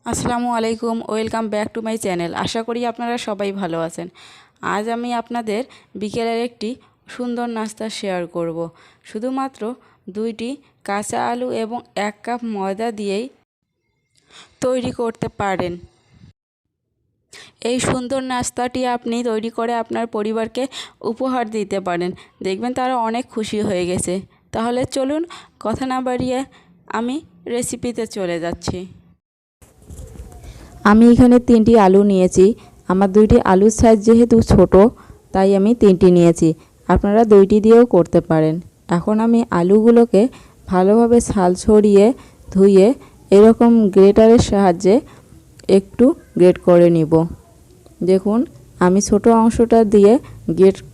আসসালামু আলাইকুম, welcome back to my channel. আশা করি আপনারা সবাই ভালো আছেন। আজ আমি আপনাদের বিকেলের একটি সুন্দর নাস্তা শেয়ার করব। শুধুমাত্র 2টি কাঁচা আলু এবং 1 কাপ ময়দা দিয়েই তৈরি করতে পারেন। এই সুন্দর নাস্তাটি আপনি তৈরি করে আপনার পরিবারকে উপহার দিতে পারেন। দেখবেন তারা অনেক খুশি হয়ে গেছে। তাহলে চলুন কথা না বাড়িয়ে আমি রেসিপিতে চলে যাচ্ছি। আমি এখানে 3টি আলু নিয়েছি। আমার 2টি আলুর সাইজ যেহেতু ছোট, তাই আমি 3টি নিয়েছি। আপনারা 2টি দিয়েও করতে পারেন। এখন আমি আলুগুলোকে ভালোভাবে ছাল ছড়িয়ে ধুয়ে এরকম গ্রেটারের সাহায্যে একটু গ্রেট করে নিব। দেখুন, আমি ছোট অংশটা দিয়ে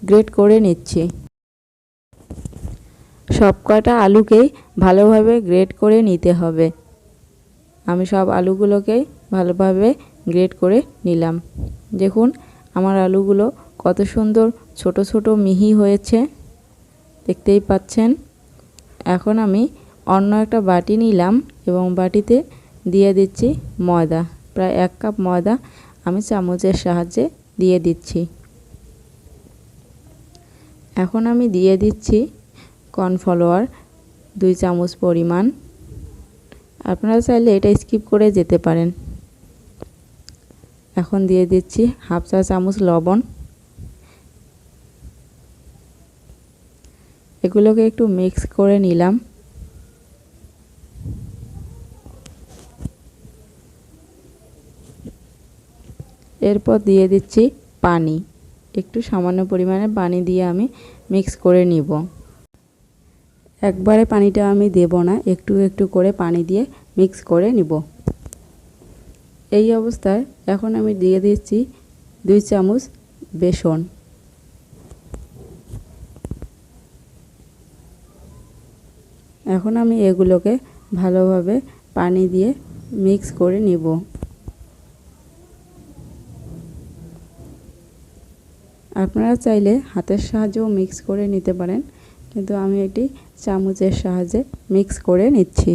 গ্রেট করে নিচ্ছি। সব কটা আলুকেই ভালোভাবে গ্রেট করে নিতে হবে। আমি সব আলুগুলোকেই ভালোভাবে গ্রেট করে নিলাম। দেখুন, আমার আলুগুলো কত সুন্দর ছোট ছোট মিহি হয়েছে, দেখতেই পাচ্ছেন। এখন আমি অন্য একটা বাটি নিলাম এবং বাটিতে দিয়ে দিচ্ছি ময়দা। প্রায় 1 কাপ ময়দা আমি চামচের সাহায্যে দিয়ে দিচ্ছি। এখন আমি দিয়ে দিচ্ছি কর্নফ্লাওয়ার 2 চামচ পরিমাণ। আপনারা চাইলে এটা স্কিপ করে যেতে পারেন। এখন দিয়ে দিচ্ছি হাফ চা চামচ লবণ। এগুলোকে একটু মিক্স করে নিলাম। এরপর দিয়ে দিচ্ছি পানি। একটু সামান্য পরিমাণে পানি দিয়ে আমি মিক্স করে নিব। একবারে পানিটা আমি দেব না, একটু একটু করে পানি দিয়ে মিক্স করে নিব। এই অবস্থায় এখন আমি দিয়ে দিচ্ছি 2 চামচ বেসন। এখন আমি এগুলোকে ভালোভাবে পানি দিয়ে মিক্স করে নিব। আপনারা চাইলে হাতের সাহায্যেও মিক্স করে নিতে পারেন, কিন্তু আমি এটি চামচের সাহায্যে মিক্স করে নিচ্ছি।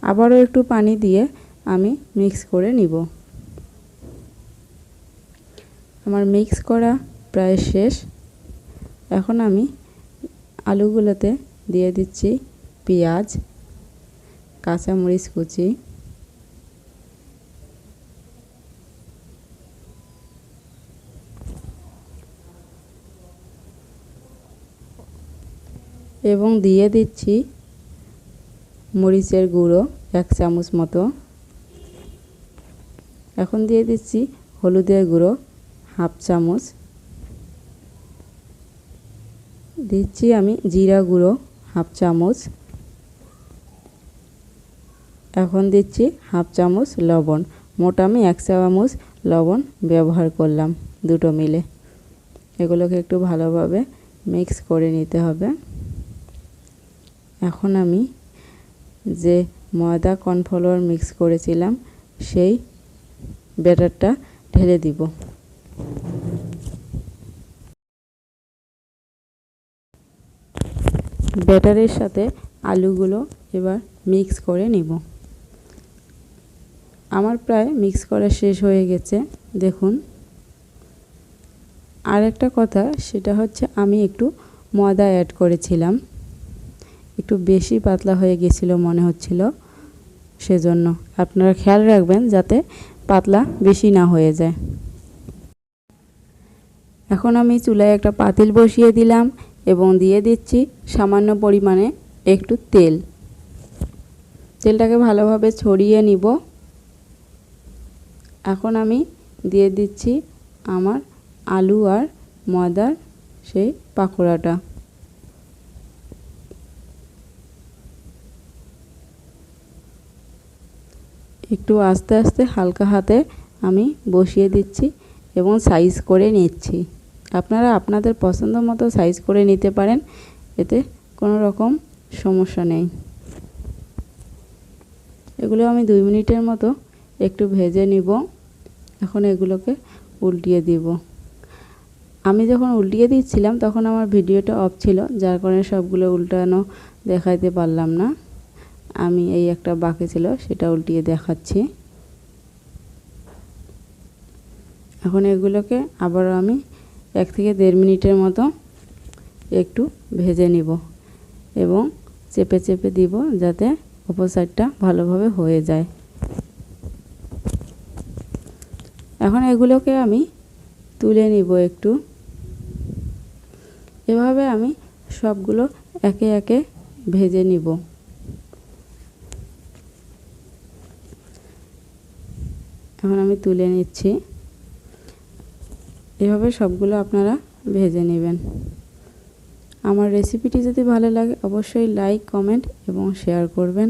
আবারও একটু পানি দিয়ে আমি মিক্স করে নিব। আমার মিক্স করা প্রায় শেষ। এখন আমি আলুগুলোতে দিয়ে দিচ্ছি পেঁয়াজ, কাঁচামরিচ কুচি, এবং দিয়ে দিচ্ছি মরিচের গুঁড়ো 1 চামচ মতো। এখন দিয়ে দিচ্ছি হলুদের গুঁড়ো হাফ চামচ। দিচ্ছি আমি জিরা গুঁড়ো হাফ চামচ। এখন দিচ্ছি হাফ চামচ লবণ। মোট আমি 1 চামচ লবণ ব্যবহার করলাম, দুটো মিলে। এগুলোকে একটু ভালোভাবে মিক্স করে নিতে হবে। এখন আমি যে ময়দা কর্নফ্লাওয়ার মিক্স করেছিলাম সেই ব্যাটারটা ঢেলে দিব। ব্যাটারের সাথে আলুগুলো এবার মিক্স করে নিব। আমার প্রায় মিক্স করা শেষ হয়ে গেছে। দেখুন, আর একটা কথা, সেটা হচ্ছে আমি একটু ময়দা অ্যাড করেছিলাম। একটু বেশি পাতলা হয়ে গেছিল মনে হচ্ছিল, সেজন্য আপনারা খেয়াল রাখবেন যাতে পাতলা বেশি না হয়ে যায়। এখন আমি চুলায় একটা পাতিল বসিয়ে দিলাম এবং দিয়ে দিচ্ছি সামান্য পরিমাণে একটু তেল। তেলটাকে ভালোভাবে ছড়িয়ে নিব। এখন আমি দিয়ে দিচ্ছি আমার আলু আর ময়দার সেই পাকোড়াটা। একটু আস্তে আস্তে হালকা হাতে আমি বসিয়ে দিচ্ছি এবং সাইজ করে নিচ্ছি। আপনারা আপনাদের পছন্দ মতো সাইজ করে নিতে পারেন, এতে কোনো রকম সমস্যা নেই। এগুলো আমি 2 মিনিটের মতো একটু ভেজে নিব। এখন এগুলোকে উল্টিয়ে দিব। আমি যখন উল্টিয়ে দিচ্ছিলাম তখন আমার ভিডিওটা অফ ছিল, যার কারণে সবগুলো উল্টানো দেখাইতে পারলাম না। আমি এই একটা বাকি ছিল সেটা উল্টিয়ে দেখাচ্ছি। এখন এগুলোকে আবারও আমি 1 থেকে 1.5 মিনিটের মতো একটু ভেজে নিব এবং চেপে চেপে দিব যাতে উপর সাইডটা ভালোভাবে হয়ে যায়। এখন এগুলোকে আমি তুলে নিব একটু। এভাবে আমি সবগুলো একে একে ভেজে নিব। এখন আমি তুলে নিচ্ছি। এভাবে সবগুলো আপনারা ভেজে নেবেন। আমার রেসিপিটি যদি ভালো লাগে অবশ্যই লাইক, কমেন্ট এবং শেয়ার করবেন।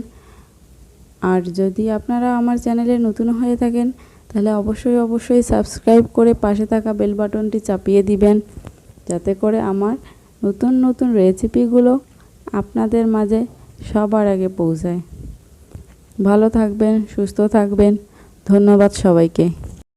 আর যদি আপনারা আমার চ্যানেলে নতুন হয়ে থাকেন তাহলে অবশ্যই সাবস্ক্রাইব করে পাশে থাকা বেল বাটনটি চাপিয়ে দিবেন, যাতে করে আমার নতুন নতুন রেসিপিগুলো আপনাদের মাঝে সবার আগে পৌঁছায়। ভালো থাকবেন, সুস্থ থাকবেন। ধন্যবাদ সবাইকে।